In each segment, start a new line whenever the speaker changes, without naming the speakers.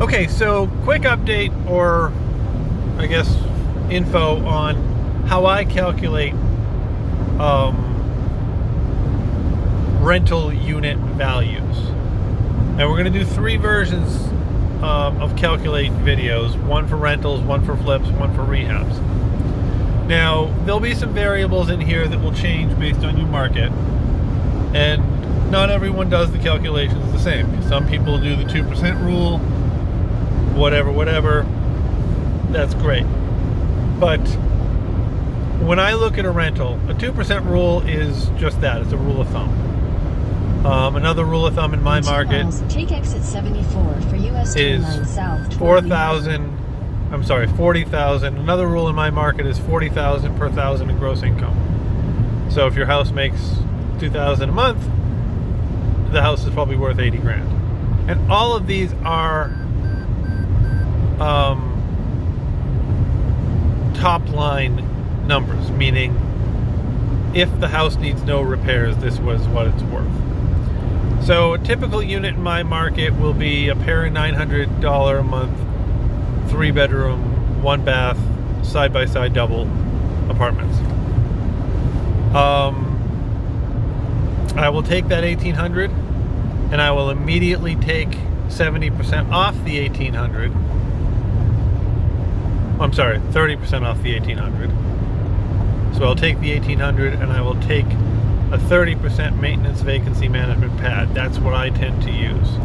Okay, so quick update, or I guess info on how I calculate rental unit values. And we're going to do 3 versions of calculate videos, one for rentals, one for flips, one for rehabs. Now, there'll be some variables in here that will change based on your market, and not everyone does the calculations the same. Some people do the 2% rule, whatever, that's great. But when I look at a rental, a 2% rule is just that, it's a rule of thumb. Another rule of thumb in my market
take exit 74 for US
is
29 South
40,000. Another rule in my market is 40,000 per thousand in gross income. So if your house makes $2,000 a month, the house is probably worth 80 grand. And all of these are top line numbers, meaning if the house needs no repairs, this was what it's worth. So a typical unit in my market will be a pair of $900 a month, 3-bedroom, 1-bath, side-by-side double apartments. I will take that $1,800 and I will immediately take 70% off the $1,800. I'm sorry, 30% off the $1,800. So I'll take the $1,800 and I will take a 30% maintenance vacancy management pad. That's what I tend to use.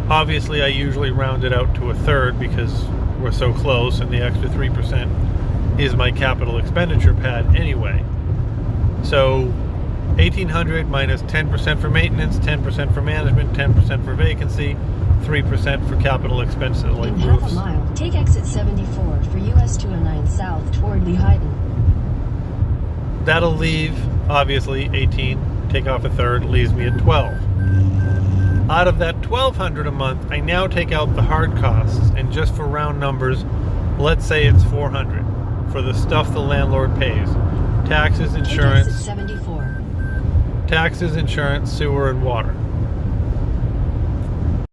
Obviously, I usually round it out to a third because we're so close, and the extra 3% is my capital expenditure pad anyway. So $1,800 minus 10% for maintenance, 10% for management, 10% for vacancy, 3% for capital expenses like
in
roofs.
half a mile, take exit 74 for US 209 South toward Lehighton.
That'll leave, obviously, 18. Take off a third, leaves me at 12. Out of that $1,200 a month, I now take out the hard costs, and just for round numbers, let's say it's $400 for the stuff the landlord pays: taxes, insurance,
take exit 74.
taxes, insurance, sewer, and water.